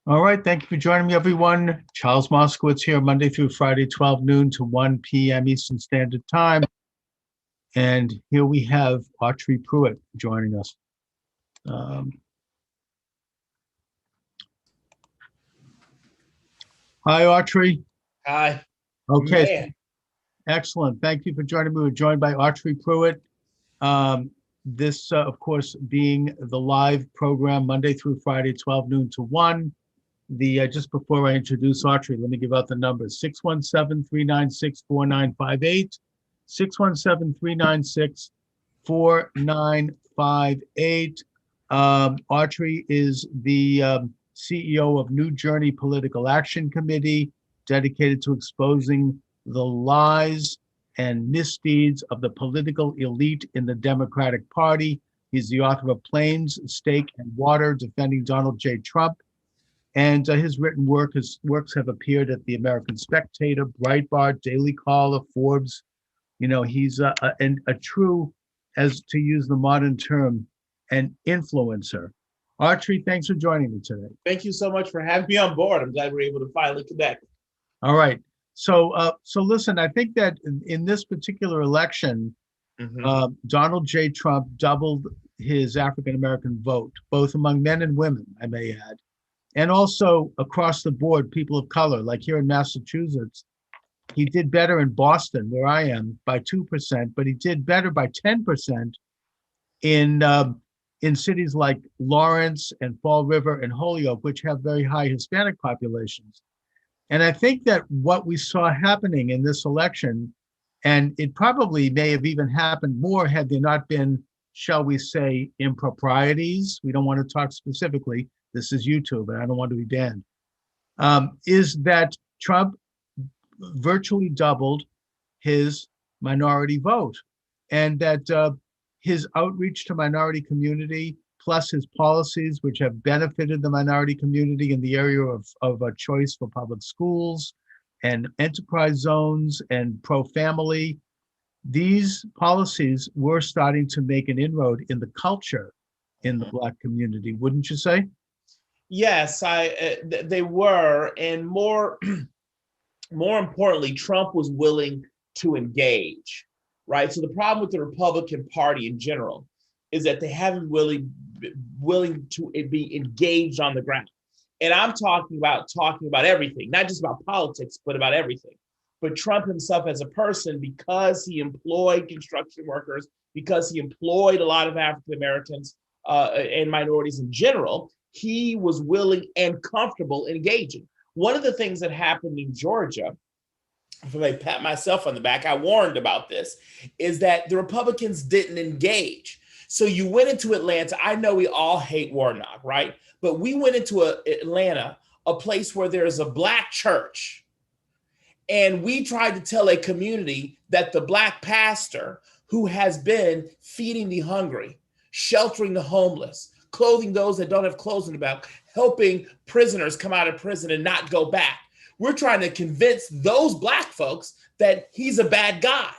All right, thank you for joining me, everyone. Charles Moscowitz here, Monday through Friday, 12 noon to 1 p.m. Eastern Standard Time. And here we have Autry Pruitt joining us. Hi, Autry. Hi. Okay, Man. excellent. Thank you for joining me. We're joined by Autry Pruitt. This, of course, being the live program Monday through Friday, 12 noon to 1. Just before I introduce Autry, let me give out the numbers: 617-396-4958, 617-396-4958. Autry is the CEO of New Journey Political Action Committee, dedicated to exposing the lies and misdeeds of the political elite in the Democratic Party. He's the author of Planes, Steak, and Water, Defending Donald J. Trump. And his written works have appeared at the American Spectator, Breitbart, Daily Caller, Forbes. You know, he's a true, as to use the modern term, an influencer. Autry, thanks for joining me today. Thank you so much for having me on board. I'm glad we're able to finally connect. All right. So listen, I think that in this particular election, Donald J. Trump doubled his African-American vote, both among men and women, I may add. And also across the board, people of color, like here in Massachusetts. He did better in Boston, where I am, by 2%, but he did better by 10% in cities like Lawrence and Fall River and Holyoke, which have very high Hispanic populations. And I think that what we saw happening in this election, and it probably may have even happened more had there not been, shall we say, improprieties. We don't want to talk specifically. This is YouTube, and I don't want to be banned, is that Trump virtually doubled his minority vote, and that his outreach to minority community, plus his policies, which have benefited the minority community in the area of a choice for public schools and enterprise zones and pro-family, these policies were starting to make an inroad in the culture in the Black community, wouldn't you say? Yes, they were, and more importantly, Trump was willing to engage, right? So the problem with the Republican Party in general is that they haven't really been willing to be engaged on the ground. And I'm talking about everything, not just about politics, but about everything. But Trump himself as a person, because he employed construction workers, because he employed a lot of African Americans and minorities in general, he was willing and comfortable engaging. One of the things that happened in Georgia, if I may pat myself on the back, I warned about this, is that the Republicans didn't engage. So you went into Atlanta. I know we all hate Warnock, right? But we went into Atlanta, a place where there's a Black church. And we tried to tell a community that the Black pastor, who has been feeding the hungry, sheltering the homeless, clothing those that don't have clothes in the back, helping prisoners come out of prison and not go back. We're trying to convince those Black folks that he's a bad guy.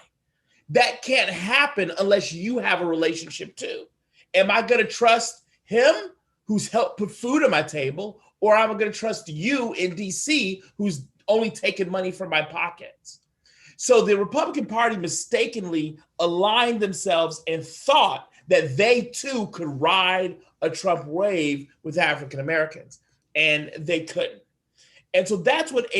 That can't happen unless you have a relationship too. Am I going to trust him, who's helped put food on my table, or am I going to trust you in DC, who's only taking money from my pockets? So the Republican Party mistakenly aligned themselves and thought that they too could ride a Trump wave with African Americans, and they couldn't. And so that's what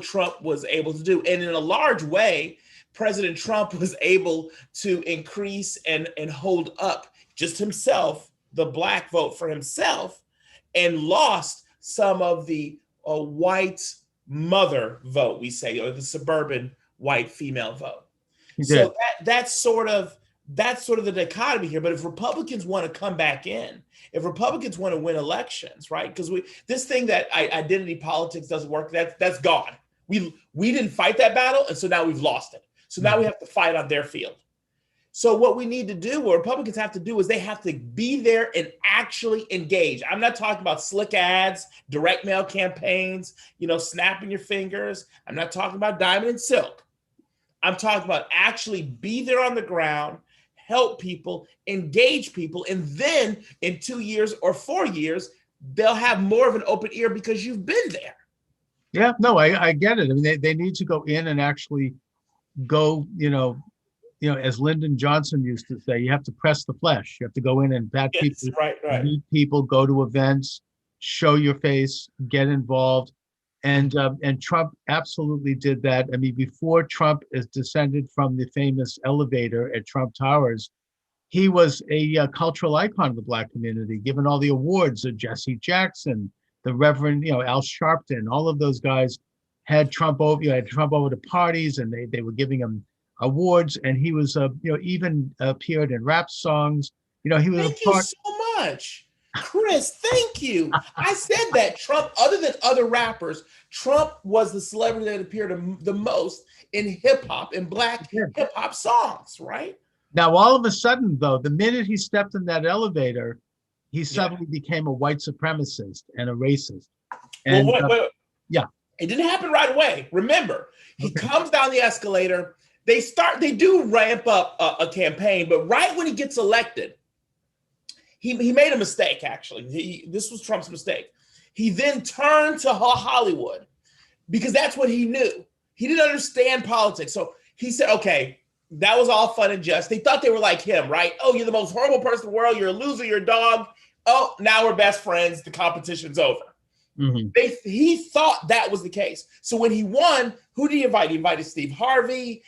Trump was able to do. And in a large way, President Trump was able to increase and hold up just himself, the Black vote for himself, and lost some of the white mother vote, we say, or the suburban white female vote. So that's sort of the dichotomy here. But if Republicans want to come back in, if Republicans want to win elections, right? Because this thing that identity politics doesn't work, that's gone. We didn't fight that battle, and so now we've lost it. So now we have to fight on their field. So what we need to do, what Republicans have to do, is they have to be there and actually engage. I'm not talking about slick ads, direct mail campaigns, snapping your fingers. I'm not talking about diamond and silk. I'm talking about actually be there on the ground, help people, engage people, and then in 2 years or 4 years, they'll have more of an open ear because you've been there. Yeah, no, I get it. I mean, they need to go in and actually go, as Lyndon Johnson used to say, you have to press the flesh. You have to go in and bat Yes, people, right. meet people, go to events, show your face, get involved. And Trump absolutely did that. I mean, before Trump is descended from the famous elevator at Trump Towers, he was a cultural icon of the Black community, given all the awards of Jesse Jackson, the Reverend, Al Sharpton, all of those guys had Trump over, had Trump over to parties, and they were giving him awards, and he was, even appeared in rap songs. He was Thank you so much, Chris. Thank you. I said that Trump, other than other rappers, Trump was the celebrity that appeared the most in hip hop, in Black hip hop songs, right? Now, all of a sudden, though, the minute he stepped in that elevator, he suddenly became a white supremacist and a racist. And wait. Yeah. It didn't happen right away. Remember, he comes down the escalator. They do ramp up a campaign, but right when he gets elected, he made a mistake, actually. This was Trump's mistake. He then turned to Hollywood because that's what he knew. He didn't understand politics. So he said, okay, that was all fun and just. They thought they were like him, right? Oh, you're the most horrible person in the world. You're a loser. You're a dog. Oh, now we're best friends. The competition's over. Mm-hmm. He thought that was the case. So when he won, who did he invite? He invited Steve Harvey,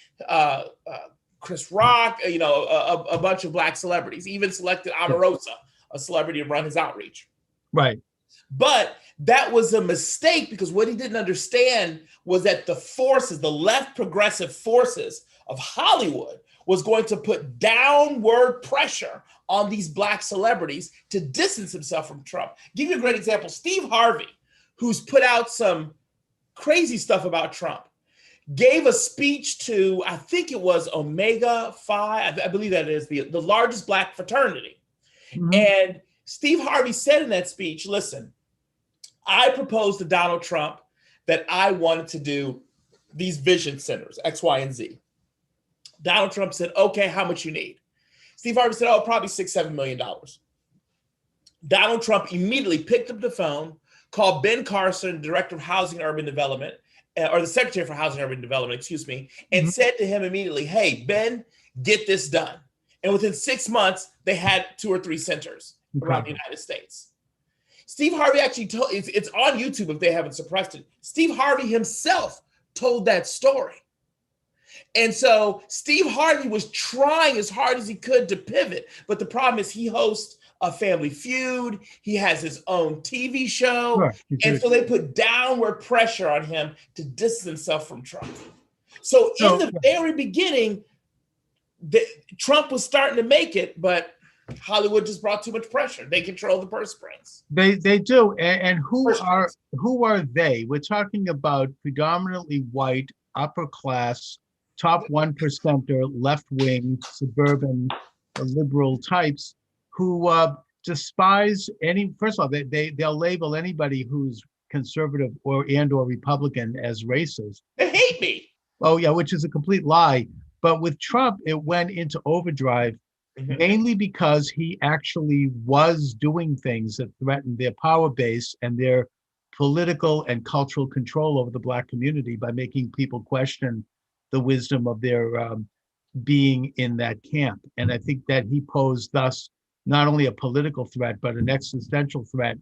Chris Rock, a bunch of Black celebrities. He even selected Omarosa, a celebrity, to run his outreach. Right. But that was a mistake because what he didn't understand was that the left progressive forces of Hollywood was going to put downward pressure on these Black celebrities to distance himself from Trump. Give you a great example. Steve Harvey, who's put out some crazy stuff about Trump, gave a speech to, I think it was Omega Phi, I believe that is the largest Black fraternity. Mm-hmm. And Steve Harvey said in that speech, listen, I proposed to Donald Trump that I wanted to do these vision centers, X, Y, and Z. Donald Trump said, okay, how much you need? Steve Harvey said, oh, probably $6-7 million. Donald Trump immediately picked up the phone, called Ben Carson, Director of Housing and Urban Development, or the Secretary for Housing and Urban Development, and said to him immediately, hey, Ben, get this done. And within 6 months, they had 2 or 3 centers around the United States. Steve Harvey actually told, it's on YouTube if they haven't suppressed it. Steve Harvey himself told that story. And so Steve Harvey was trying as hard as he could to pivot. But the problem is he hosts a Family Feud. He has his own TV show. Sure, and so they put downward pressure on him to distance himself from Trump. So in the very beginning, Trump was starting to make it, but Hollywood just brought too much pressure. They control the purse strings. They do. And who are they? We're talking about predominantly white, upper class, top 1%er, left-wing, suburban, liberal types who despise any. First of all, they'll label anybody who's conservative or Republican as racist. They hate me. Oh yeah, which is a complete lie. But with Trump, it went into overdrive, mainly because he actually was doing things that threatened their power base and their political and cultural control over the Black community by making people question the wisdom of their being in that camp. And I think that he posed thus not only a political threat, but an existential threat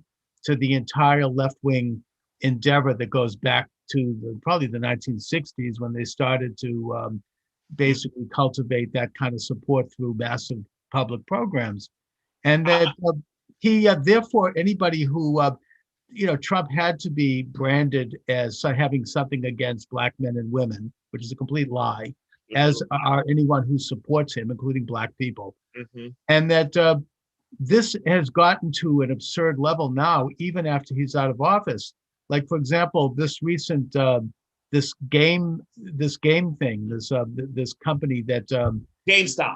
to the entire left-wing endeavor that goes back to probably the 1960s when they started to basically cultivate that kind of support through massive public programs. And that he, therefore, anybody who, Trump had to be branded as having something against Black men and women, which is a complete lie, as are anyone who supports him, including Black people. And that this has gotten to an absurd level now, even after he's out of office. Like, for example, this recent this game thing, this company that GameStop,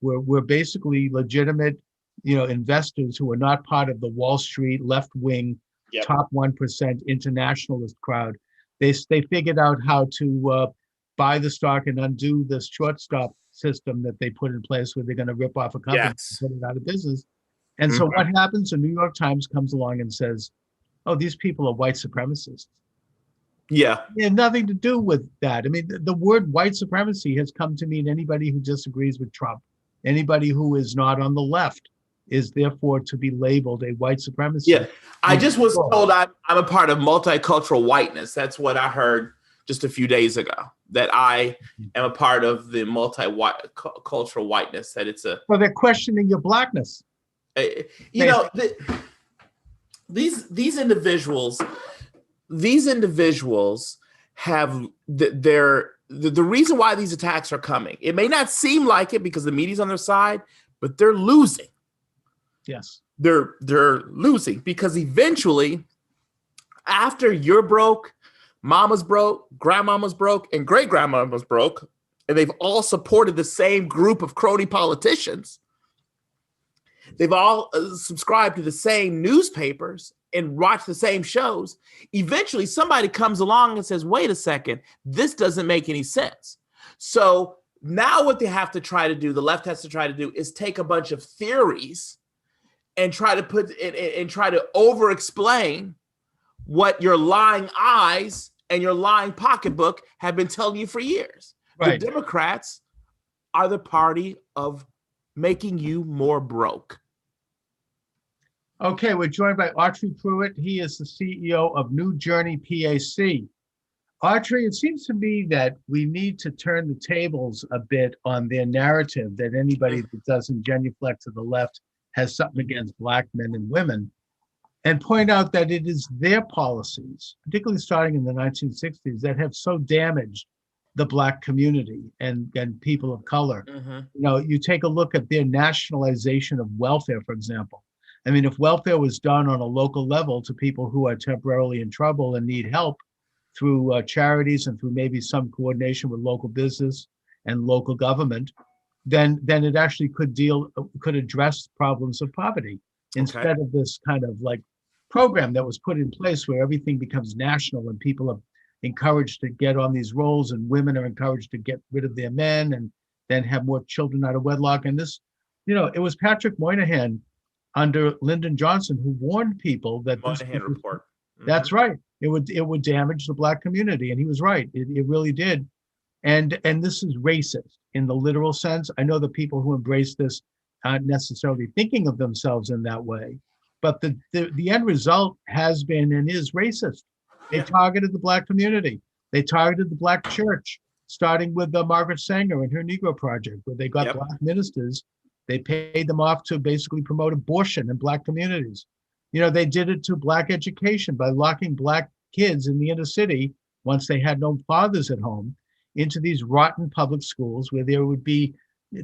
we're basically legitimate, investors who are not part of the Wall Street left-wing top 1% internationalist crowd. They figured out how to buy the stock and undo this short stop system that they put in place where they're going to rip off a company and put it out of business. And so what happens? The New York Times comes along and says, oh, these people are white supremacists. Yeah. It had nothing to do with that. I mean, the word white supremacy has come to mean anybody who disagrees with Trump, anybody who is not on the left is therefore to be labeled a white supremacist. Yeah. I just was told I'm a part of multicultural whiteness. That's what I heard just a few days ago, that I am a part of the multicultural whiteness, that it's a... Well, they're questioning your blackness. These individuals have the reason why these attacks are coming. It may not seem like it because the media's on their side, but they're losing. Yes. They're losing because eventually, after you're broke, mama's broke, grandmama's broke, and great grandmama's broke, and they've all supported the same group of crony politicians. They've all subscribed to the same newspapers and watch the same shows. Eventually, somebody comes along and says, wait a second, this doesn't make any sense. So now what they have to try to do, the left has to try to do, is take a bunch of theories and try to over-explain what your lying eyes and your lying pocketbook have been telling you for years. Right. The Democrats are the party of making you more broke. Okay, we're joined by Autry Pruitt. He is the CEO of Journey PAC. Autry, it seems to me that we need to turn the tables a bit on their narrative that anybody that doesn't genuflect to the left has something against Black men and women, and point out that it is their policies, particularly starting in the 1960s, that have so damaged the Black community and people of color. You take a look at their nationalization of welfare, for example. I mean, if welfare was done on a local level to people who are temporarily in trouble and need help through charities and through maybe some coordination with local business and local government, then it actually could address problems of poverty instead of this kind of like program that was put in place where everything becomes national and people are encouraged to get on these roles and women are encouraged to get rid of their men and then have more children out of wedlock. And this, it was Patrick Moynihan under Lyndon Johnson who warned people that Moynihan report. That's right. It would damage the Black community, and he was right. It really did. And this is racist in the literal sense. I know the people who embrace this aren't necessarily thinking of themselves in that way, but the end result has been and is racist. They targeted the Black community. They targeted the Black church, starting with Margaret Sanger and her Negro Project, where they got Black ministers. They paid them off to basically promote abortion in Black communities. They did it to Black education by locking Black kids in the inner city, once they had no fathers at home, into these rotten public schools where there would be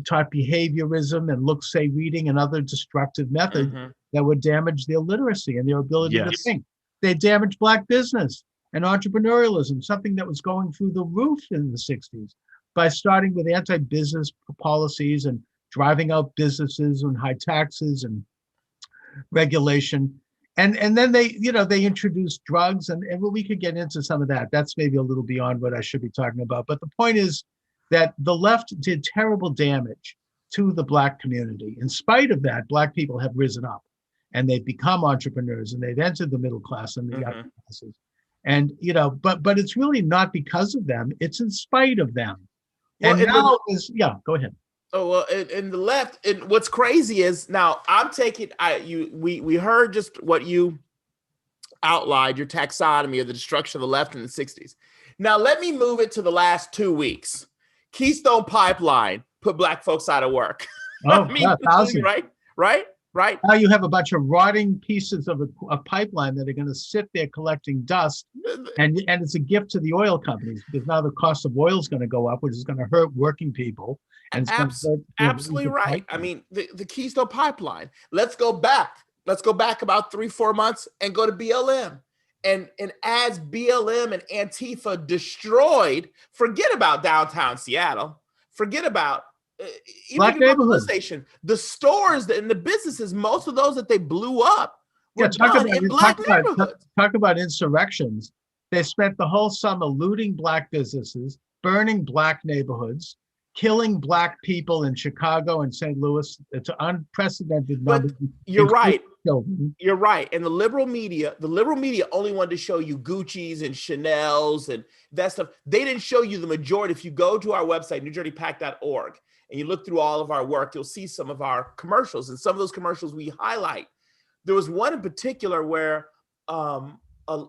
taught behaviorism and look-say reading and other destructive methods that would damage their literacy and their ability to think. They damaged Black business and entrepreneurialism, something that was going through the roof in the 60s, by starting with anti-business policies and driving out businesses and high taxes and regulation. And then they introduced drugs and we could get into some of that. That's maybe a little beyond what I should be talking about. But the point is that the left did terrible damage to the Black community. In spite of that, Black people have risen up and they've become entrepreneurs and they've entered the middle class and the upper classes. And, but it's really not because of them. It's in spite of them. Well, and now go ahead. Oh, well, in the left, and what's crazy is now we heard just what you outlined, your taxonomy of the destruction of the left in the 60s. Now, let me move it to the last 2 weeks. Keystone Pipeline put Black folks out of work. Oh, thousands. Right. Now you have a bunch of rotting pieces of a pipeline that are going to sit there collecting dust, and it's a gift to the oil companies because now the cost of oil is going to go up, which is going to hurt working people. And absolutely right. I mean, the Keystone Pipeline. Let's go back about 3-4 months and go to BLM. And as BLM and Antifa destroyed, forget about downtown Seattle, forget about Black neighborhoods. The stores and the businesses, most of those that they blew up were done in Black neighborhoods. Talk about insurrections. They spent the whole summer looting Black businesses, burning Black neighborhoods, killing Black people in Chicago and St. Louis. It's an unprecedented number. But you're right. Children. You're right. And the liberal media only wanted to show you Gucci's and Chanel's and that stuff. They didn't show you the majority. If you go to our website, newjourneypac.org, and you look through all of our work, you'll see some of our commercials. And some of those commercials we highlight. There was one in particular where a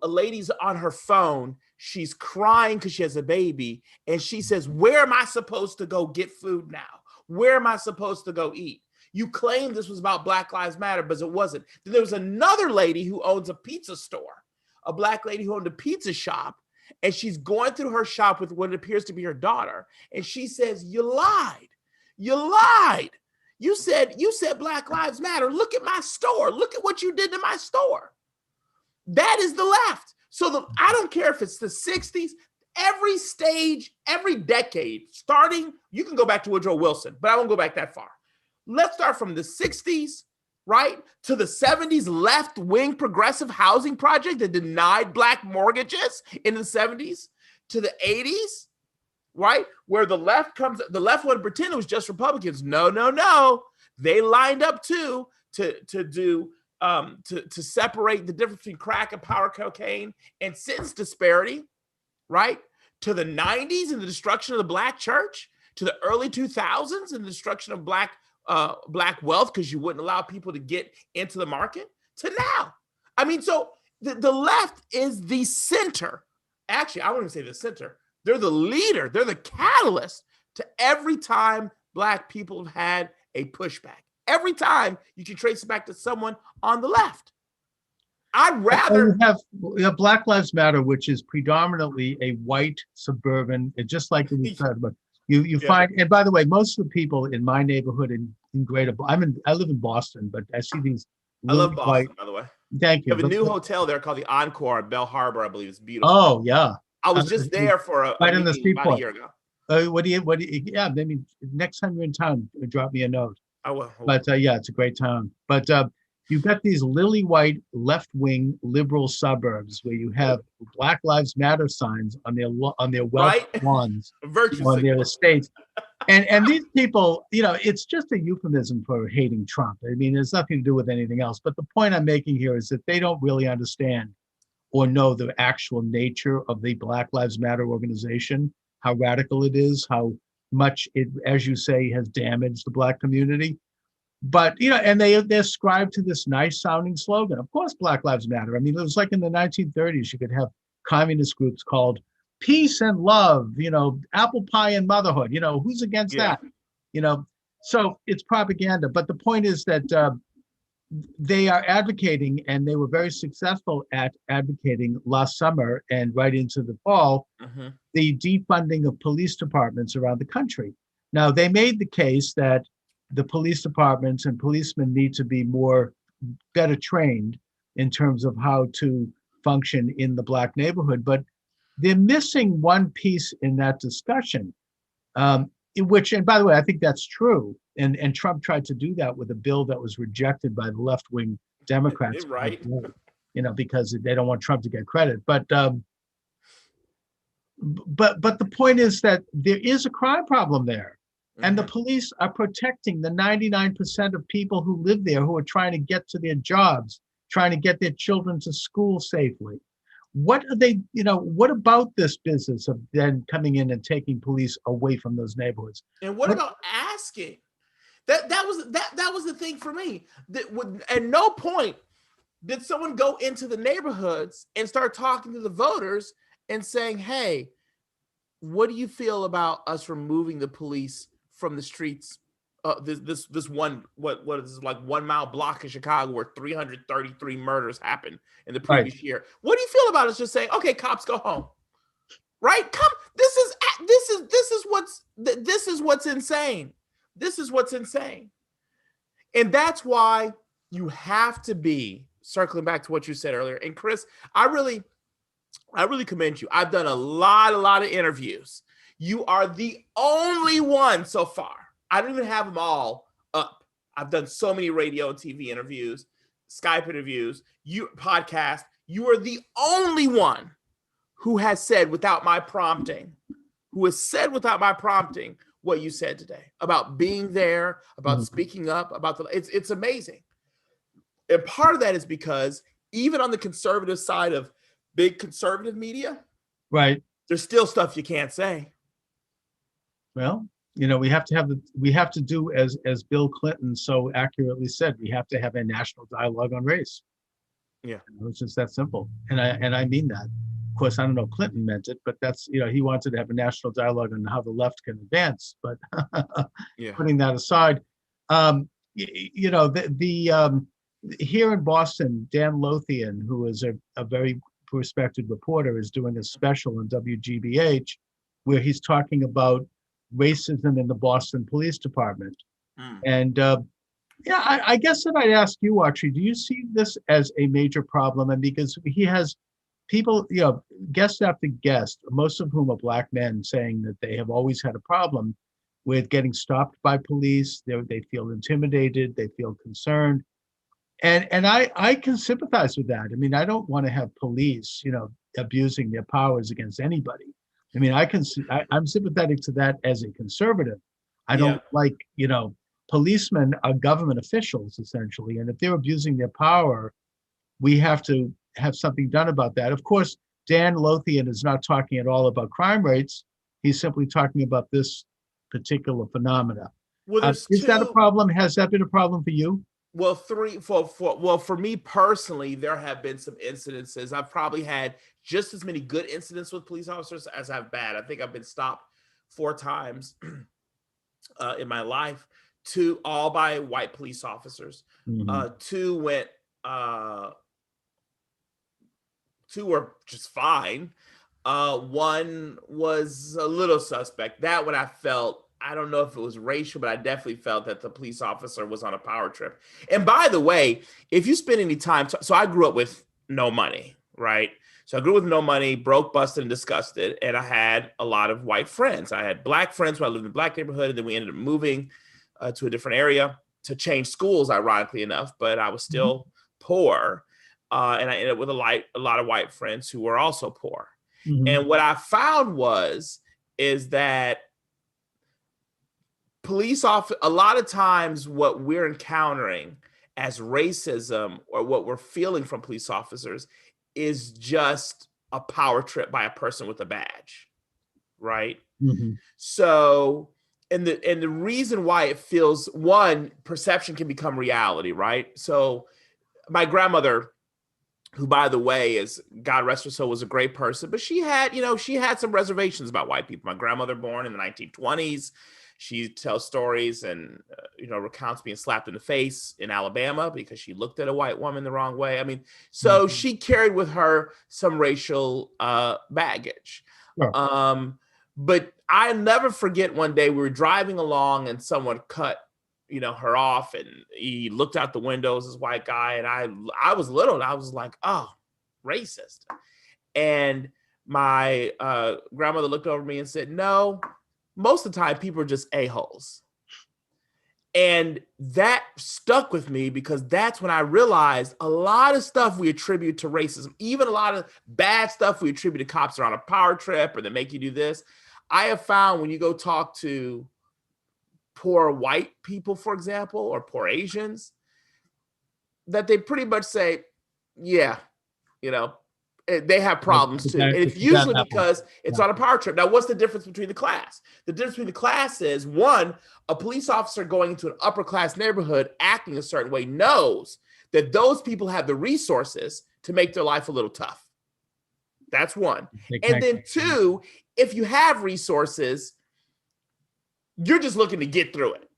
lady's on her phone. She's crying because she has a baby. And she says, where am I supposed to go get food now? Where am I supposed to go eat? You claimed this was about Black Lives Matter, but it wasn't. Then there was another lady who owns a pizza store, a Black lady who owned a pizza shop. And she's going through her shop with what appears to be her daughter. And she says, you lied. You lied. You said Black Lives Matter. Look at my store. Look at what you did to my store. That is the left. So I don't care if it's the 60s, every stage, every decade, starting, you can go back to Woodrow Wilson, but I won't go back that far. Let's start from the 60s, right, to the 70s left-wing progressive housing project that denied Black mortgages in the 70s, to the 80s, right, where the left wanted to pretend it was just Republicans. No. They lined up too to separate the difference between crack and powder cocaine and sentence disparity, right? To the 90s and the destruction of the Black church, to the early 2000s and the destruction of Black wealth because you wouldn't allow people to get into the market, to now. I mean, so the left is the center. Actually, I wouldn't say the center. They're the leader. They're the catalyst to every time Black people have had a pushback. Every time you can trace it back to someone on the left. I'd rather you have Black Lives Matter, which is predominantly a white suburban, just like we said, but you find, and by the way, most of the people in my neighborhood in greater, I live in Boston, but I see these. I love Boston, by the way. Thank you. We have a new hotel there called the Encore at Bell Harbor, I believe. It's beautiful. Oh yeah. I was just there for a meeting about a year ago. What do you, yeah, I mean, next time you're in town, drop me a note. I will. But yeah, it's a great town. But you've got these lily white left-wing liberal suburbs where you have Black Lives Matter signs on their wealth lawns, on their estates. And these people, it's just a euphemism for hating Trump. I mean, there's nothing to do with anything else. But the point I'm making here is that they don't really understand or know the actual nature of the Black Lives Matter organization, how radical it is, how much it, as you say, has damaged the Black community. But, and they ascribe to this nice sounding slogan. Of course, Black Lives Matter. I mean, it was like in the 1930s, you could have communist groups called Peace and Love, Apple Pie and Motherhood, who's against that? So it's propaganda. But the point is that they are advocating, and they were very successful at advocating last summer and right into the fall, the defunding of police departments around the country. Now, they made the case that the police departments and policemen need to be better trained in terms of how to function in the Black neighborhood, but they're missing one piece in that discussion, which, and by the way, I think that's true. And Trump tried to do that with a bill that was rejected by the left-wing Democrats, right? Because they don't want Trump to get credit. But the point is that there is a crime problem there. And the police are protecting the 99% of people who live there, who are trying to get to their jobs, trying to get their children to school safely. What are they, what about this business of then coming in and taking police away from those neighborhoods? And what about asking? That was the thing for me. At no point did someone go into the neighborhoods and start talking to the voters and saying, hey, what do you feel about us removing the police from the streets? This one, what is like 1 mile block in Chicago where 333 murders happened in the previous year. What do you feel about us just saying, okay, cops, go home? Right? This is what's insane. This is what's insane. And that's why you have to be, circling back to what you said earlier. And Chris, I really commend you. I've done a lot of interviews. You are the only one so far. I don't even have them all up. I've done so many radio and TV interviews, Skype interviews, podcast. You are the only one who has said without my prompting, what you said today about being there, about Mhm. speaking up, about it's amazing. And part of that is because even on the conservative side of big conservative media, Right. there's still stuff you can't say. Well, we have to do as Bill Clinton so accurately said, we have to have a national dialogue on race. Yeah. It's just that simple. And I mean that. Of course, I don't know if Clinton meant it, but that's, he wanted to have a national dialogue on how the left can advance. But Yeah. putting that aside, here in Boston, Dan Lothian, who is a very respected reporter, is doing a special on WGBH where he's talking about racism in the Boston Police Department. And I guess that I'd ask you, Autry, do you see this as a major problem? And because he has people, guest after guest, most of whom are Black men, saying that they have always had a problem with getting stopped by police. They feel intimidated, they feel concerned. And I can sympathize with that. I mean, I don't want to have police, abusing their powers against anybody. I mean, I'm sympathetic to that as a conservative. I don't like, policemen are government officials essentially. And if they're abusing their power, we have to have something done about that. Of course, Dan Lothian is not talking at all about crime rates. He's simply talking about this particular phenomena. Well, Is that a problem? Has that been a problem for you? Well, for me personally, there have been some incidences. I've probably had just as many good incidents with police officers as I've bad. I think I've been stopped 4 times in my life, all by white police officers. Mm-hmm. 2 were just fine. 1 was a little suspect. That one I don't know if it was racial, but I definitely felt that the police officer was on a power trip. And by the way, if you spend any time, so I grew up with no money, right? So I grew up with no money, broke, busted, and disgusted. And I had a lot of white friends. I had Black friends who I lived in a Black neighborhood. And then we ended up moving to a different area to change schools, ironically enough. But I was still poor. And I ended up with a lot of white friends who were also poor. Mm-hmm. And what I found is that a lot of times what we're encountering as racism or what we're feeling from police officers is just a power trip by a person with a badge, right? Mm-hmm. So, and the reason why it feels, perception can become reality, right? So my grandmother, who, by the way, is, God rest her soul, was a great person, but she had some reservations about white people. My grandmother, born in the 1920s, she tells stories and, recounts being slapped in the face in Alabama because she looked at a white woman the wrong way. I mean, so she carried with her some racial baggage. Sure. But I never forget one day we were driving along and someone cut, her off, and he looked out the windows, this white guy. And I was little and I was like, oh, racist. And my grandmother looked over me and said, no, most of the time people are just a-holes. And that stuck with me because that's when I realized a lot of stuff we attribute to racism, even a lot of bad stuff we attribute to cops are on a power trip or they make you do this. I have found when you go talk to poor white people, for example, or poor Asians, that they pretty much say, yeah, they have problems too. And it's usually because it's on a power trip. Now, what's the difference between the class? The difference between the class is, 1, a police officer going into an upper class neighborhood acting a certain way knows that those people have the resources to make their life a little tough. That's 1. And then 2, if you have resources, you're just looking to get through it.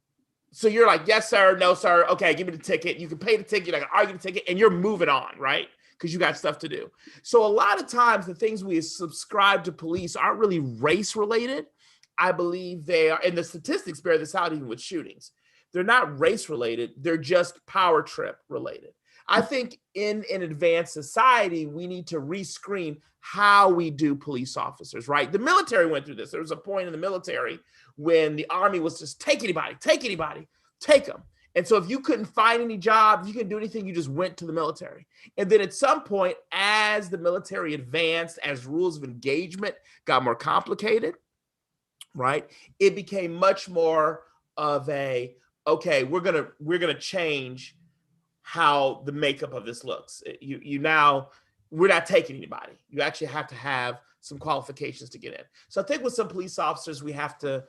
So you're like, yes, sir, no, sir. Okay, give me the ticket. You can pay the ticket. I can argue the ticket, and you're moving on, right? Because you got stuff to do. So a lot of times the things we subscribe to police aren't really race related. I believe they are, and the statistics bear this out even with shootings. They're not race related. They're just power trip related. I think in an advanced society, we need to rescreen how we do police officers, right? The military went through this. There was a point in the military when the Army was just take anybody, take them. And so if you couldn't find any job, you couldn't do anything, you just went to the military. And then at some point, as the military advanced, as rules of engagement got more complicated, right? It became much more of a, okay, we're gonna change how the makeup of this looks. You now, we're not taking anybody. You actually have to have some qualifications to get in. So I think with some police officers, we have to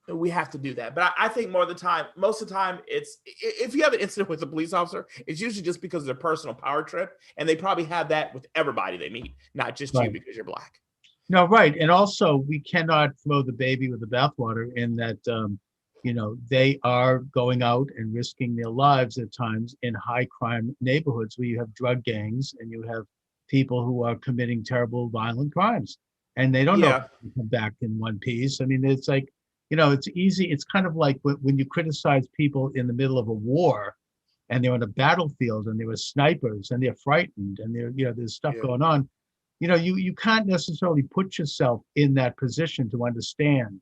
do that. But I think most of the time, it's, if you have an incident with a police officer, it's usually just because of their personal power trip, and they probably have that with everybody they meet, not just you because you're Black. No, right. And also, we cannot throw the baby with the bathwater in that, they are going out and risking their lives at times in high crime neighborhoods where you have drug gangs and you have people who are committing terrible, violent crimes. And they don't know if they come back in one piece. I mean, it's like, it's easy. It's kind of like when you criticize people in the middle of a war and they're on a battlefield and they were snipers and they're frightened and there's stuff going on. You can't necessarily put yourself in that position to understand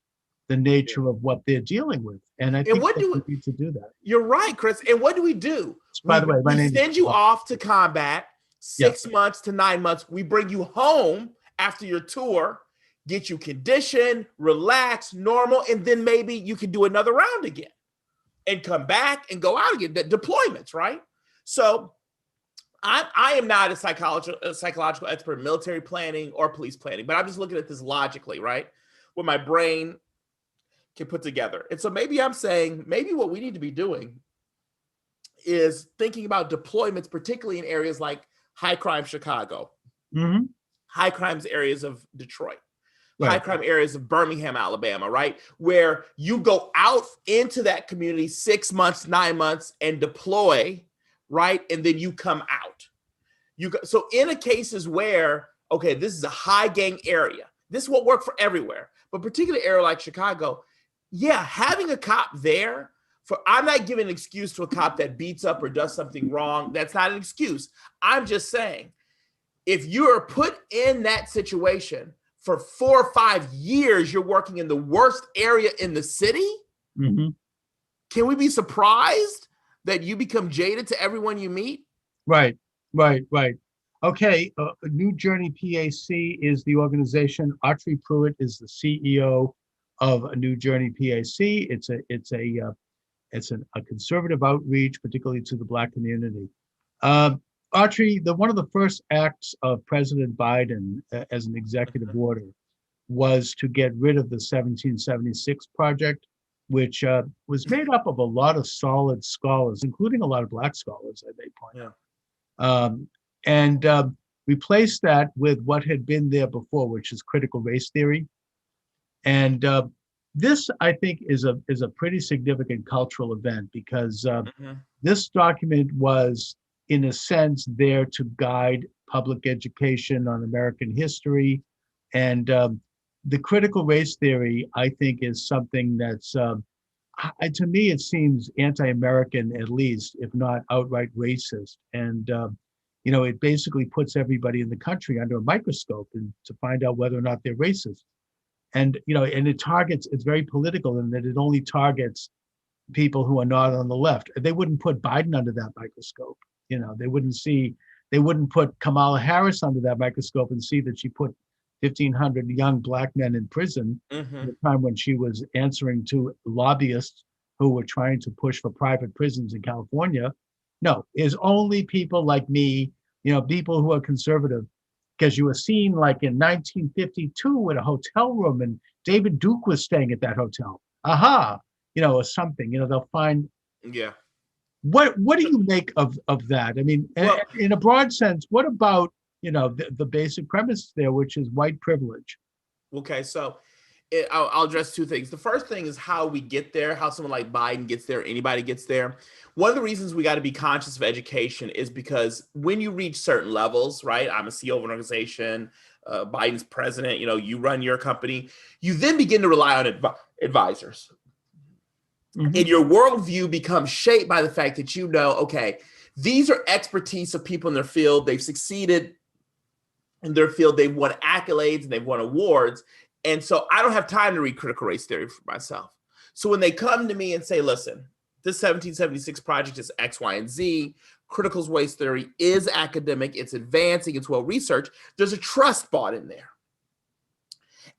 the nature of what they're dealing with. And I think we need to do that. You're right, Chris. And what do we do? By the way, we send you off to combat 6 months to 9 months. We bring you home after your tour, get you conditioned, relax, normal, and then maybe you can do another round again and come back and go out again. Deployments, right? So I am not a psychological expert in military planning or police planning, but I'm just looking at this logically, right? What my brain can put together. And so maybe I'm saying, maybe what we need to be doing is thinking about deployments, particularly in areas like high crime Chicago, high crimes areas of Detroit, high crime areas of Birmingham, Alabama, right? Where you go out into that community 6 months, 9 months and deploy, right? And then you come out. So in a cases where, okay, this is a high gang area, this won't work for everywhere, but particularly area like Chicago, having a cop there I'm not giving an excuse to a cop that beats up or does something wrong. That's not an excuse. I'm just saying, if you're put in that situation for 4 or 5 years, you're working in the worst area in the city. Can we be surprised that you become jaded to everyone you meet? Right. Okay. New Journey PAC is the organization. Autry Pruitt is the CEO of New Journey PAC. It's a conservative outreach, particularly to the Black community. Autry, one of the first acts of President Biden as an executive order was to get rid of the 1776 project, which was made up of a lot of solid scholars, including a lot of Black scholars, I may point out. And replaced that with what had been there before, which is critical race theory. And this, I think, is a pretty significant cultural event because this document was, in a sense, there to guide public education on American history. And the critical race theory, I think, is something that's, to me, it seems anti-American, at least, if not outright racist. And, it basically puts everybody in the country under a microscope and to find out whether or not they're racist. And, and it's very political in that it only targets people who are not on the left. They wouldn't put Biden under that microscope. They wouldn't put Kamala Harris under that microscope and see that she put 1,500 young Black men in prison at the time when she was answering to lobbyists who were trying to push for private prisons in California. No, it's only people like me, people who are conservative, because you were seen like in 1952 in a hotel room and David Duke was staying at that hotel. Or something, they'll find. Yeah. What do you make of that? I mean, in a broad sense, what about, the basic premise there, which is white privilege? Okay, so I'll address two things. The first thing is how we get there, how someone like Biden gets there, anybody gets there. One of the reasons we got to be conscious of education is because when you reach certain levels, right? I'm a CEO of an organization, Biden's president, you run your company, you then begin to rely on advisors. And your worldview becomes shaped by the fact that okay, these are expertise of people in their field. They've succeeded in their field. They've won accolades and they've won awards. And so I don't have time to read critical race theory for myself. So when they come to me and say, listen, this 1776 project is X, Y, and Z, critical race theory is academic, it's advancing, it's well-researched, there's a trust bought in there.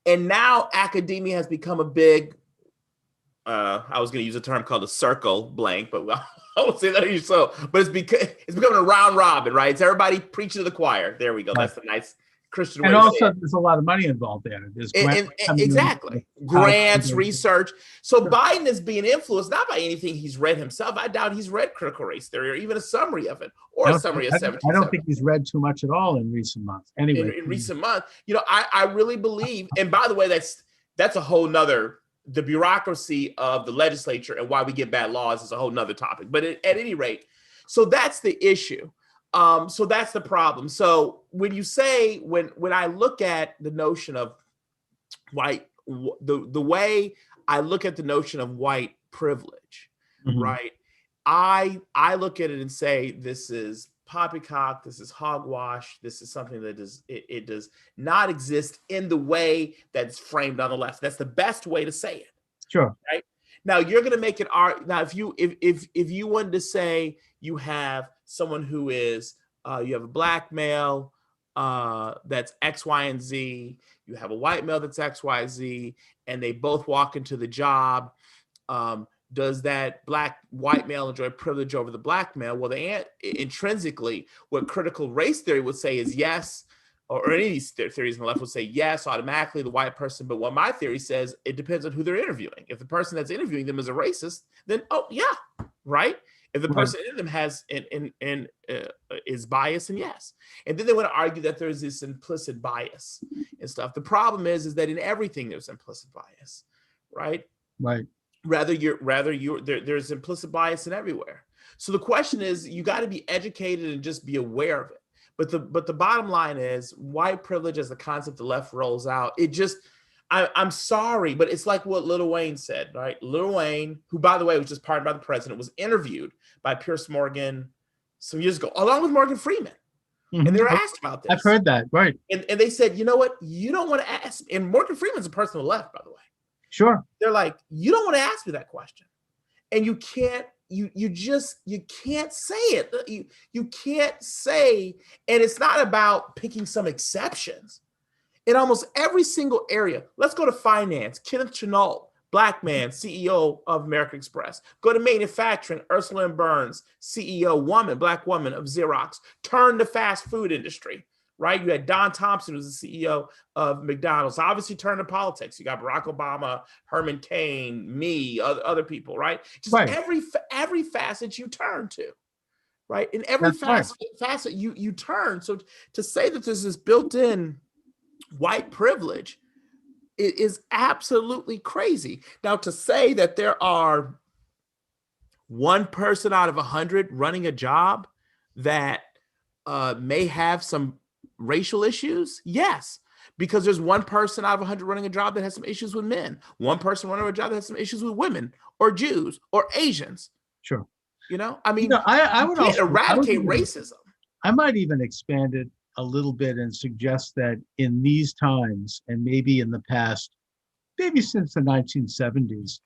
And now academia has become a big, I was going to use a term called a circle blank, but I won't say that so. But it's becoming a round robin, right? It's everybody preaching to the choir. There we go. Right. That's the nice Christian way And to say also, it. there's a lot of money involved there. There's Exactly. Grants, research. So Biden is being influenced not by anything he's read himself. I doubt he's read critical race theory or even a summary of it or a summary of 17. I don't think he's read too much at all in recent months. Anyway, in recent months, I really believe, and by the way, that's a whole nother, the bureaucracy of the legislature and why we get bad laws is a whole nother topic. But at any rate, so that's the issue. So that's the problem. So when you say, when I look at the notion of white, the way I look at the notion of white privilege, right? I look at it and say, this is poppycock, this is hogwash, this is something that it does not exist in the way that's framed on the left. That's the best way to say it. Sure. Right? Now you're going to make it now if you wanted to say you have someone who is you have a black male that's X, Y, and Z, you have a white male that's X, Y, Z, and they both walk into the job. Does that white male enjoy privilege over the black male? Well, intrinsically, what critical race theory would say is yes, or any of these theories on the left would say yes, automatically the white person. But what my theory says, it depends on who they're interviewing. If the person that's interviewing them is a racist, then yeah, right. If the person in them has is biased, and yes, and then they want to argue that there's this implicit bias and stuff. The problem is that in everything there's implicit bias, right? Right. There's implicit bias in everywhere. So the question is, you got to be educated and just be aware of it. But the bottom line is, white privilege as the concept the left rolls out, I'm sorry, but it's like what Lil Wayne said, right? Lil Wayne, who by the way was just pardoned by the president, was interviewed by Piers Morgan some years ago, along with Morgan Freeman. And they were asked about this. I've heard that, right. And they said, you know what? You don't want to ask. And Morgan Freeman's a person on the left, by the way. Sure. They're like, you don't want to ask me that question. And you can't say it. You can't say, and it's not about picking some exceptions. In almost every single area, let's go to finance, Kenneth Chenault, black man, CEO of American Express. Go to manufacturing, Ursula M. Burns, CEO, black woman of Xerox. Turn to fast food industry. Right? You had Don Thompson, who's the CEO of McDonald's. Obviously, turn to politics. You got Barack Obama, Herman Cain, me, other people, right? Just every facet you turn to, right? In every facet you turn. So to say that there's this built-in white privilege is absolutely crazy. Now, to say that there are one person out of 100 running a job that may have some racial issues? Yes, because there's one person out of 100 running a job that has some issues with men. One person running a job that has some issues with women or Jews or Asians. Sure. I mean, I would also eradicate racism. I might even expand it a little bit and suggest that in these times, and maybe in the past, maybe since the 1970s,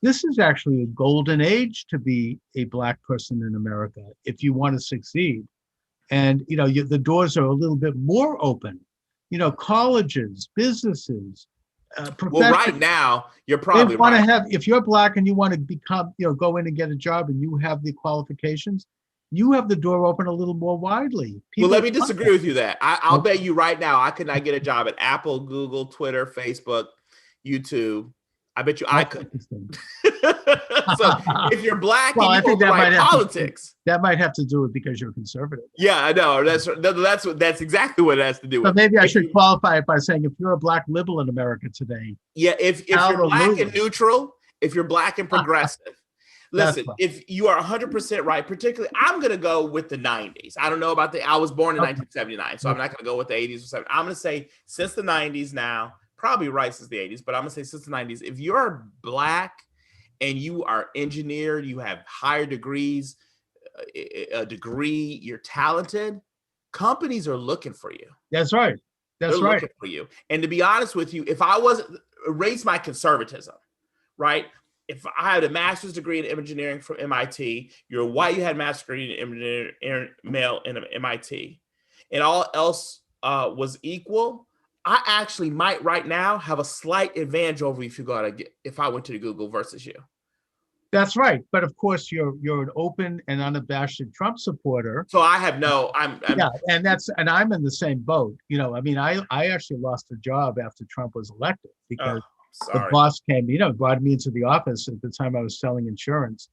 this is actually a golden age to be a black person in America if you want to succeed. And, the doors are a little bit more open, colleges, businesses, well, right now, you're probably right. If you're black and you want to become, go in and get a job and you have the qualifications, you have the door open a little more widely. Well, let me disagree with you that. I'll bet you right now, I could not get a job at Apple, Google, Twitter, Facebook, YouTube. I bet you I could. So if you're black and you hold the right politics, that might have to do with because you're conservative. Yeah, I know. That's exactly what it has to do with. But maybe I should qualify it by saying if you're a black liberal in America today. Yeah, if you're black and neutral, if you're black and progressive. Listen, if you are 100% right, particularly, I'm going to go with the 90s. I don't know about I was born in 1979, so I'm not going to go with the 80s or 70s. I'm going to say since the 90s now, probably right since the 80s, but I'm going to say since the 90s. If you're black and you are engineered, you have higher degrees, you're talented, companies are looking for you. That's right. They're looking for you. And to be honest with you, if I wasn't, erase my conservatism, right? If I had a master's degree in engineering from MIT, you're white, you had a master's degree in engineering, male in MIT, and all else was equal, I actually might right now have a slight advantage over you if I went to Google versus you. That's right. But of course, you're an open and unabashed Trump supporter. So I have I'm yeah, and I'm in the same boat. You know, I mean, I actually lost a job after Trump was elected because the boss came, brought me into the office at the time I was selling insurance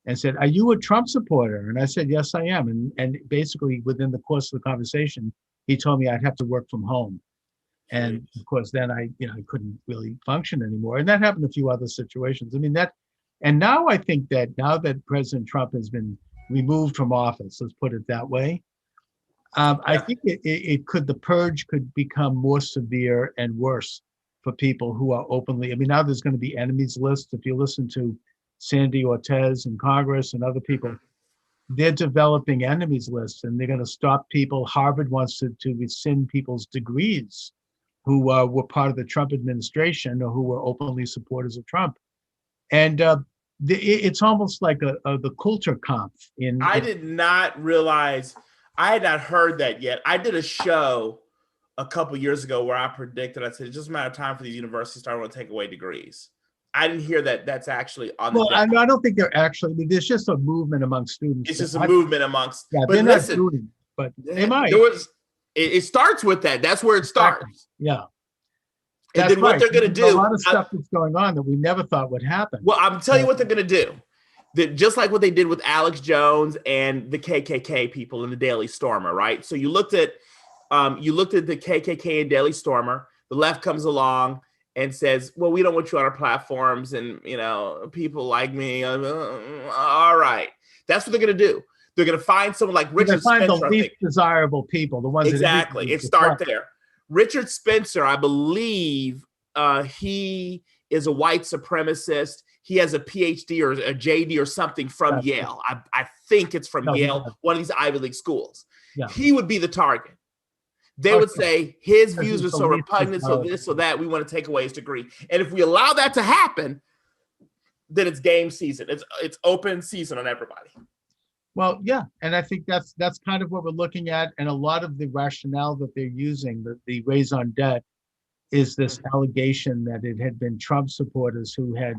and said, "Are you a Trump supporter?" And I said, "Yes, I am." And basically within the course of the conversation, he told me I'd have to work from home. And of course, then I couldn't really function anymore. And that happened in a few other situations. I mean, and now I think that now that President Trump has been removed from office, let's put it that way, I think the purge could become more severe and worse for people who are openly, I mean, now there's going to be enemies lists. If you listen to Sandy Ortiz in Congress and other people, they're developing enemies lists and they're going to stop people. Harvard wants to rescind people's degrees who were part of the Trump administration or who were openly supporters of Trump. And it's almost like the culture comp. I did not realize, I had not heard that yet. I did a show a couple years ago where I predicted, I said, it's just a matter of time for these universities to start to take away degrees. I didn't hear that that's actually on the Well, I don't think they're actually, I mean, there's just a movement among students. It's just a movement amongst, yeah, but they're not doing, but they might. It starts with that. That's where it starts. Yeah. And then what they're going to do. A lot of stuff that's going on that we never thought would happen. Well, I'm telling you what they're going to do. Just like what they did with Alex Jones and the KKK people in the Daily Stormer, right? So you looked at the KKK and Daily Stormer. The left comes along and says, well, we don't want you on our platforms. And, people like me. All right. That's what they're going to do. They're going to find someone like Richard Spencer. Find the least desirable people, the ones exactly. It starts there. Richard Spencer, I believe he is a white supremacist. He has a PhD or a JD or something from Yale. I think it's from Yale, one of these Ivy League schools. Yeah. He would be the target. They would say his views are so repugnant, so this, so that, we want to take away his degree. And if we allow that to happen, then it's game season. It's open season on everybody. Well, yeah, and I think that's kind of what we're looking at, and a lot of the rationale that they're using, the raison d'etre, is this allegation that it had been Trump supporters who had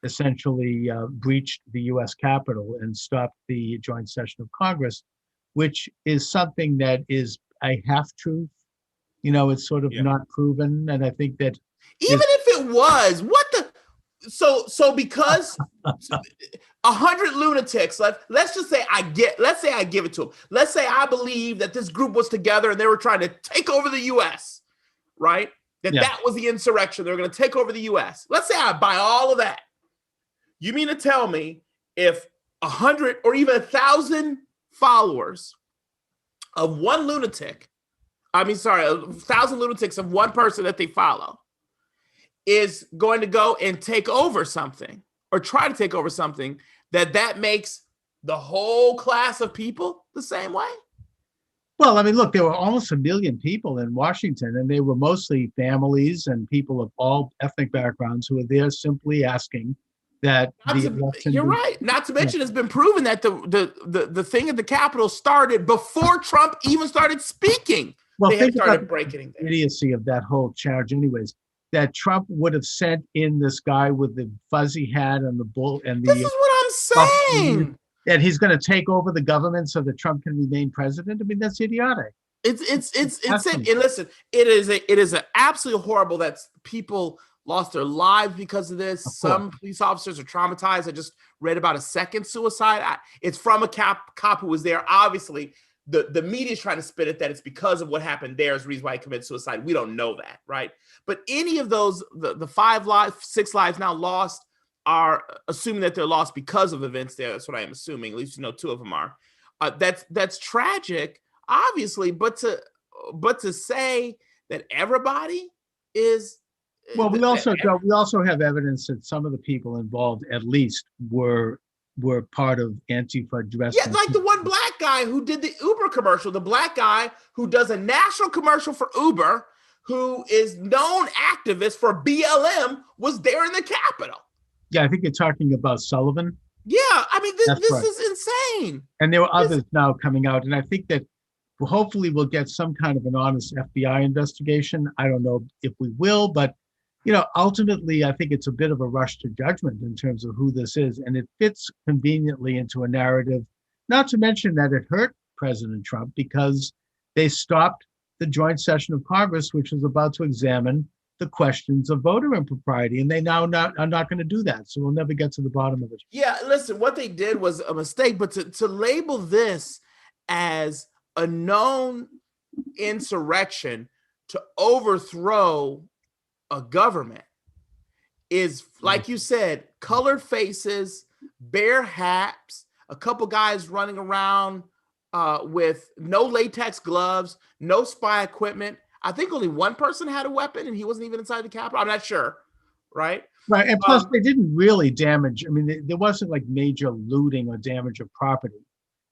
essentially breached the U.S. Capitol and stopped the joint session of Congress, which is something that is a half-truth. It's sort of not proven, and I think that even if it was, what the. So because 100 lunatics, let's say I give it to them. Let's say I believe that this group was together and they were trying to take over the U.S., right? That was the insurrection. They were going to take over the U.S. Let's say I buy all of that. You mean to tell me if 100 or even 1,000 followers of one lunatic, 1,000 lunatics of one person that they follow, is going to go and take over something or try to take over something, that makes the whole class of people the same way? Well, I mean, look, there were almost 1 million people in Washington, and they were mostly families and people of all ethnic backgrounds who were there simply asking that you're right. Not to mention, it's been proven that the thing at the Capitol started before Trump even started speaking. Well, they had started breaking the idiocy of that whole charge anyways. That Trump would have sent in this guy with the fuzzy hat and the bull and the. This is what I'm saying. And he's going to take over the government so that Trump can remain president. I mean, that's idiotic. It's and listen, it is absolutely horrible that people lost their lives because of this. Some police officers are traumatized. I just read about a second suicide. It's from a cop who was there. Obviously, the media is trying to spin it that it's because of what happened there is the reason why he committed suicide. We don't know that, right? But any of those, the 5 lives, 6 lives now lost, are assuming that they're lost because of events there. That's what I am assuming. At least 2 of them are. That's tragic, obviously. But to say that everybody is. Well, we also have evidence that some of the people involved, at least, were part of Antifa dress. Yeah, like the one black guy who did the Uber commercial, the black guy who does a national commercial for Uber, who is known activist for BLM, was there in the Capitol. Yeah, I think you're talking about Sullivan. Yeah, I mean, this is insane. And there were others now coming out. And I think that well, hopefully we'll get some kind of an honest FBI investigation. I don't know if we will, but ultimately, I think it's a bit of a rush to judgment in terms of who this is, and it fits conveniently into a narrative. Not to mention that it hurt President Trump because they stopped the joint session of Congress, which was about to examine the questions of voter impropriety, and they now are not going to do that. So we'll never get to the bottom of it. Yeah, listen, what they did was a mistake, but to label this as a known insurrection to overthrow a government is, like you said, colored faces, bare hats, a couple guys running around with no latex gloves, no spy equipment. I think only one person had a weapon and he wasn't even inside the Capitol. I'm not sure, right? Right, and plus they didn't really damage. I mean, there wasn't like major looting or damage of property.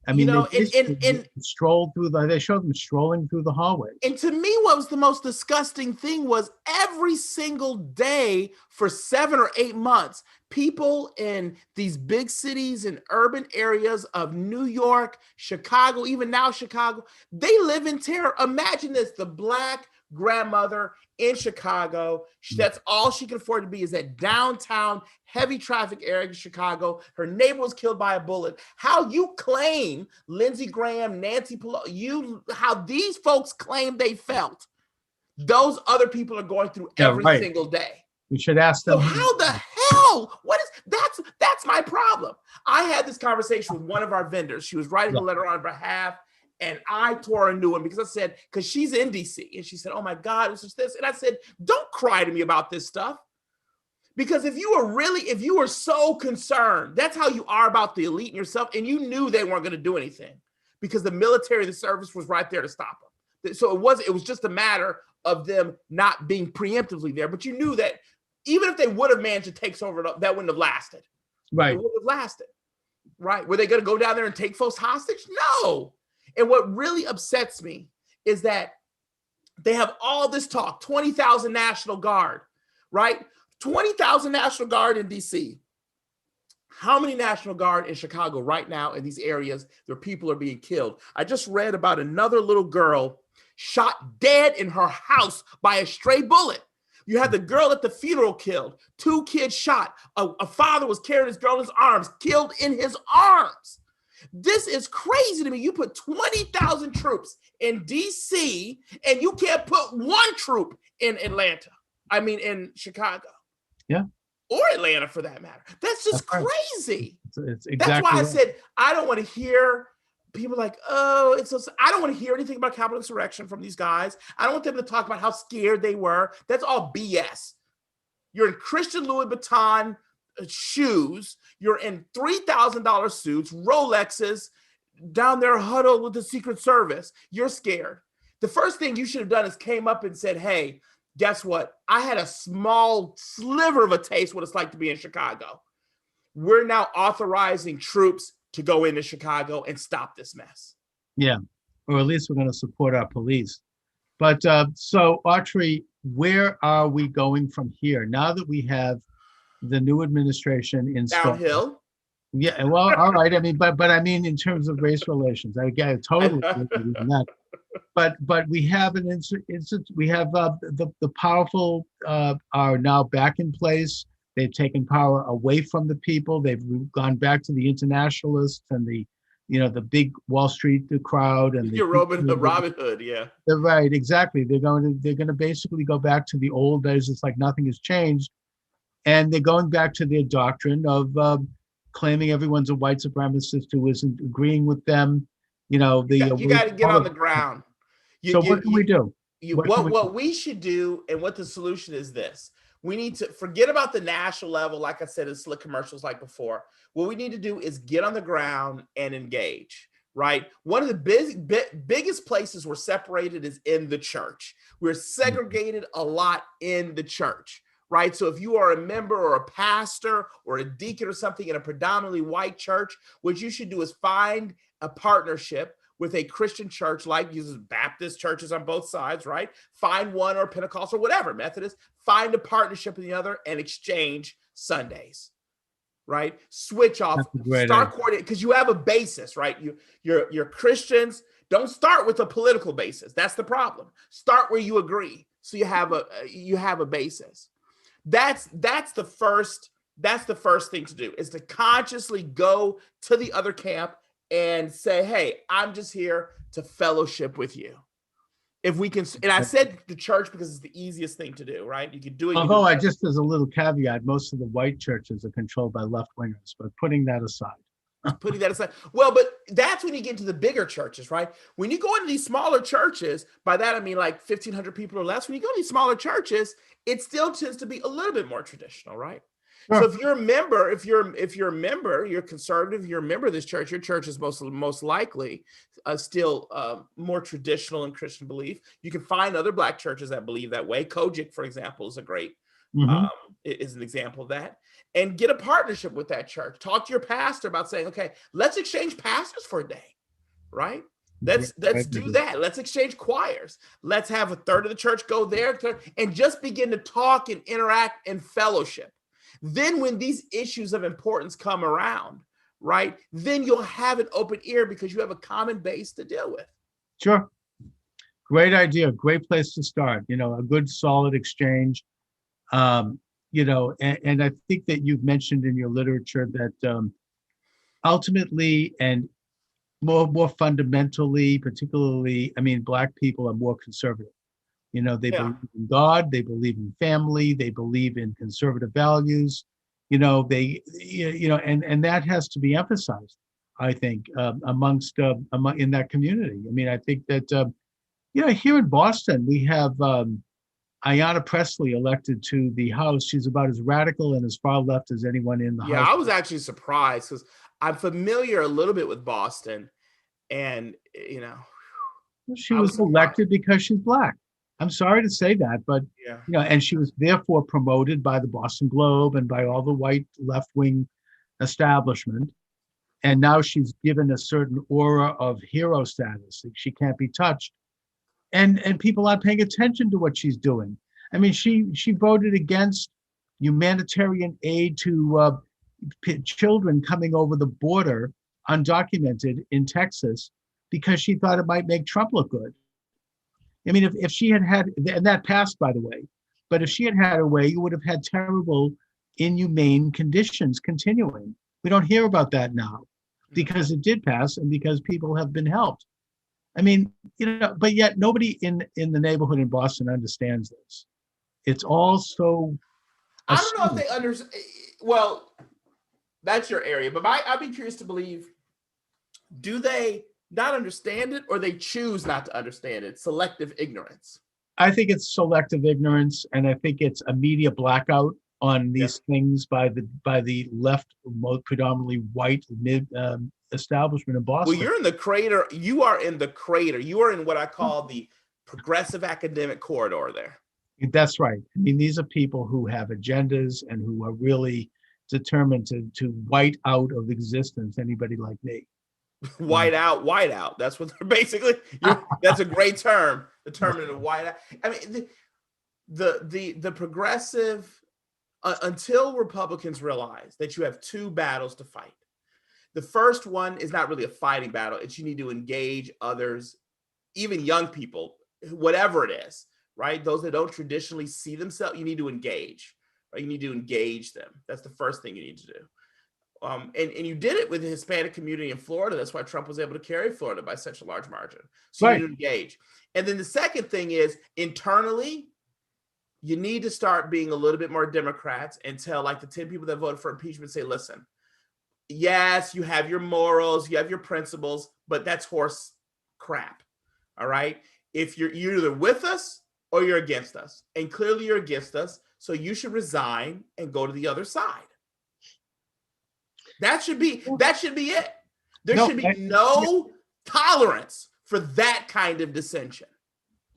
I mean, they strolled through they showed them strolling through the hallways. And to me, what was the most disgusting thing was every single day for 7 or 8 months, people in these big cities and urban areas of New York, Chicago, even now Chicago, they live in terror. Imagine this, the Black grandmother in Chicago. That's all she can afford to be, is that downtown heavy traffic area of Chicago. Her neighbor was killed by a bullet. How you claim Lindsey Graham, Nancy Pelosi, how these folks claim they felt, those other people are going through every single day. We should ask them. So how the hell? That's my problem. I had this conversation with one of our vendors. She was writing a letter on our behalf. And I tore a new one because I said, because she's in DC, and she said, oh my God, it's just this. And I said, don't cry to me about this stuff. Because if you were so concerned, that's how you are about the elite and yourself, and you knew they weren't going to do anything because the military, the service was right there to stop them. So it was just a matter of them not being preemptively there. But you knew that even if they would have managed to take over, that wouldn't have lasted. Right. It wouldn't have lasted. Right. Were they going to go down there and take folks hostage? No. And what really upsets me is that they have all this talk, 20,000 National Guard, right? 20,000 National Guard in DC. How many National Guard in Chicago right now in these areas where people are being killed? I just read about another little girl shot dead in her house by a stray bullet. You had the girl at the funeral killed, 2 kids shot. A father was carrying his girl in his arms, killed in his arms. This is crazy to me. You put 20,000 troops in DC and you can't put 1 troop in in Chicago. Yeah. Or Atlanta for that matter. That's just crazy. It's exactly That's why I right. said, I don't want to hear people like, I don't want to hear anything about Capitol insurrection from these guys. I don't want them to talk about how scared they were. That's all BS. You're in Christian Louis Vuitton shoes, you're in $3,000 suits, Rolexes, down there huddled with the Secret Service. You're scared. The first thing you should have done is came up and said, hey, guess what? I had a small sliver of a taste what it's like to be in Chicago. We're now authorizing troops to go into Chicago and stop this mess. Yeah, or at least we're going to support our police. But so Autry, where are we going from here now that we have the new administration installed? Downhill. Yeah, well, all right. I mean, but I mean, in terms of race relations, I get it totally that. But we have we have the powerful are now back in place. They've taken power away from the people. They've gone back to the internationalists and the big Wall Street crowd and the Robin Hood. Yeah, they're right. Exactly. They're going to basically go back to the old days. It's like nothing has changed. And they're going back to their doctrine of claiming everyone's a white supremacist who isn't agreeing with them. You got to get on the ground. What can we do? What we should do, and what the solution is this. We need to forget about the national level, like I said in slick commercials like before. What we need to do is get on the ground and engage, right? One of the biggest places we're separated is in the church. We're segregated a lot in the church. Right. So if you are a member or a pastor or a deacon or something in a predominantly white church, what you should do is find a partnership with a Christian church, like uses Baptist churches on both sides, right? Find one, or Pentecostal or whatever, Methodist, find a partnership with the other and exchange Sundays, right? Switch off, start coordinating, because you have a basis, right? You're Christians. Don't start with a political basis. That's the problem. Start where you agree, so you have a basis. That's the first thing to do, is to consciously go to the other camp and say, hey, I'm just here to fellowship with you. If we can, and I said the church because it's the easiest thing to do, right? You can do it. Although just as a little caveat, most of the white churches are controlled by left-wingers, but putting that aside. Well, but that's when you get into the bigger churches, right? When you go into these smaller churches, by that I mean like 1,500 people or less, when you go to these smaller churches, it still tends to be a little bit more traditional, right? Sure. So if you're a member, you're conservative, you're a member of this church, your church is most likely still more traditional in Christian belief. You can find other Black churches that believe that way. Kojic, for example, is is an example of that. And get a partnership with that church. Talk to your pastor about saying, okay, let's exchange pastors for a day, right? Let's do that. Let's exchange choirs. Let's have a third of the church go there and just begin to talk and interact and fellowship. Then when these issues of importance come around, right, then you'll have an open ear because you have a common base to deal with. Sure. Great idea. Great place to start. A good solid exchange. And I think that you've mentioned in your literature that ultimately and more fundamentally, particularly, Black people are more conservative. They believe in God, they believe in family, they believe in conservative values, and that has to be emphasized, I think, among in that community. I think that, here in Boston, we have Ayanna Pressley elected to the House. She's about as radical and as far left as anyone in the House. Yeah, I was actually surprised because I'm familiar a little bit with Boston, and, she was elected because she's Black. I'm sorry to say that, but, and she was therefore promoted by the Boston Globe and by all the white left-wing establishment. And now she's given a certain aura of hero status. She can't be touched. And people aren't paying attention to what she's doing. She voted against humanitarian aid to children coming over the border undocumented in Texas because she thought it might make Trump look good. If she had, and that passed, by the way, but if she had her way, you would have had terrible, inhumane conditions continuing. We don't hear about that now because it did pass and because people have been helped. But yet nobody in the neighborhood in Boston understands this. It's all so. I don't know if they understand. Well, that's your area, but I'd be curious to believe, do they not understand it, or they choose not to understand it? Selective ignorance. I think it's selective ignorance, and I think it's a media blackout on these things by the left, predominantly white mid establishment in Boston. Well, you're in the crater. You are in the crater. You are in what I call the progressive academic corridor there. That's right. These are people who have agendas and who are really determined to white out of existence anybody like me. White out. That's what they're basically. That's a great term. The term to white out. The progressive, until Republicans realize that you have two battles to fight. The first one is not really a fighting battle. It's you need to engage others, even young people, whatever it is, right? Those that don't traditionally see themselves, you need to engage, right? You need to engage them. That's the first thing you need to do. And you did it with the Hispanic community in Florida. That's why Trump was able to carry Florida by such a large margin. So you need to engage. And then the second thing is internally, you need to start being a little bit more Democrats and tell like the 10 people that voted for impeachment, say, listen, yes, you have your morals, you have your principles, but that's horse crap. All right. If you're either with us or you're against us, and clearly you're against us, so you should resign and go to the other side. That should be it. There should be no tolerance for that kind of dissension.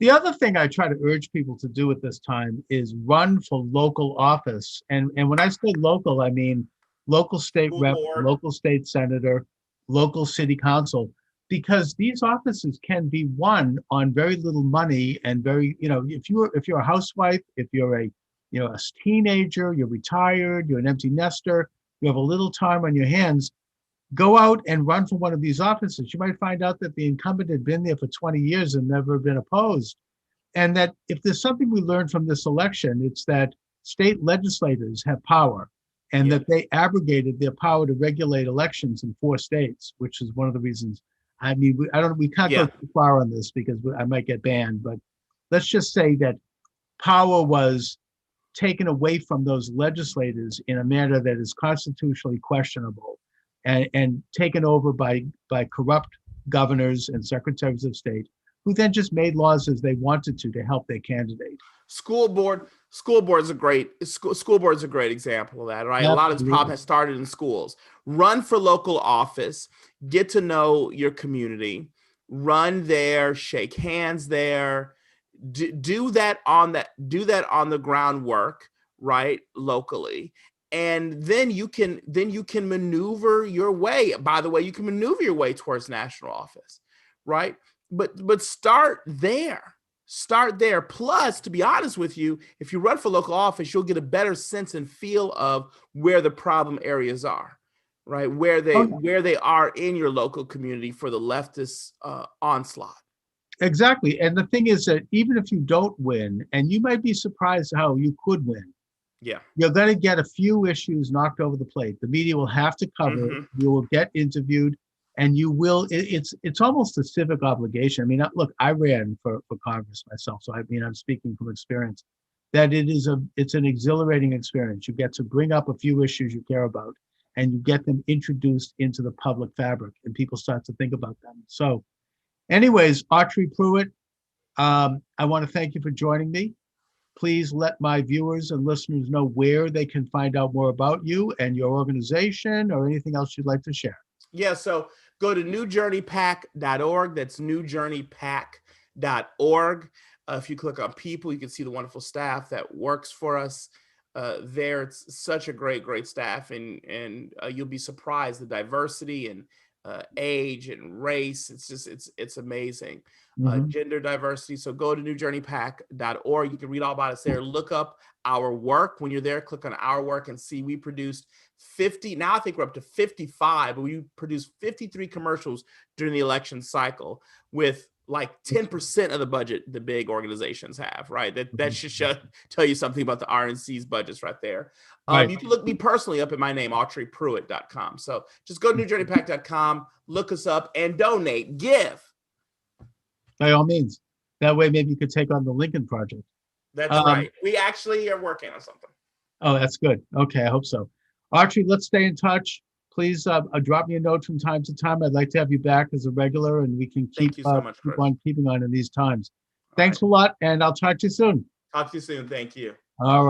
The other thing I try to urge people to do at this time is run for local office. And when I say local, I mean local state rep, local state senator, local city council, because these offices can be won on very little money and very, if you're a housewife, if you're a teenager, you're retired, you're an empty nester, you have a little time on your hands, go out and run for one of these offices. You might find out that the incumbent had been there for 20 years and never been opposed. And that if there's something we learned from this election, it's that state legislators have power, and that they abrogated their power to regulate elections in 4 states, which is one of the reasons. I mean, we can't go too far on this because I might get banned, but let's just say that power was taken away from those legislators in a manner that is constitutionally questionable, and taken over by corrupt governors and secretaries of state, who then just made laws as they wanted to help their candidate. School board is a great example of that, right? Absolutely. A lot of this problem has started in schools. Run for local office, get to know your community, run there, shake hands there, do that on the groundwork, right, locally. And then you can maneuver your way. By the way, you can maneuver your way towards national office, right? But start there. Plus, to be honest with you, if you run for local office, you'll get a better sense and feel of where the problem areas are, right? Where they are in your local community for the leftist onslaught. Exactly. And the thing is that even if you don't win, and you might be surprised how you could win, you're going to get a few issues knocked over the plate. The media will have to cover it. You will get interviewed, and you will. It's almost a civic obligation. I mean, look, I ran for Congress myself, so I mean, I'm speaking from experience. That it's an exhilarating experience. You get to bring up a few issues you care about, and you get them introduced into the public fabric, and people start to think about them. So, anyways, Autry Pruitt, I want to thank you for joining me. Please let my viewers and listeners know where they can find out more about you and your organization, or anything else you'd like to share. Yeah, so go to newjourneypac.org. That's newjourneypac.org. If you click on people, you can see the wonderful staff that works for us there. It's such a great staff, and you'll be surprised the diversity and age and race. It's amazing. Gender diversity. So go to newjourneypac.org. You can read all about us there. Look up our work. When you're there, click on our work and see we produced 50. Now I think we're up to 55, but we produced 53 commercials during the election cycle with like 10% of the budget the big organizations have, right? That should tell you something about the RNC's budgets right there. You can look me personally up at my name, autrypruitt.com. So just go to newjourneypac.com, look us up, and donate, give. By all means. That way, maybe you could take on the Lincoln Project. That's right. We actually are working on something. Oh, that's good. Okay, I hope so. Autry, let's stay in touch. Please drop me a note from time to time. I'd like to have you back as a regular, and we can keep on keeping on in these times. Thanks a lot, and I'll talk to you soon. Talk to you soon. Thank you. All right.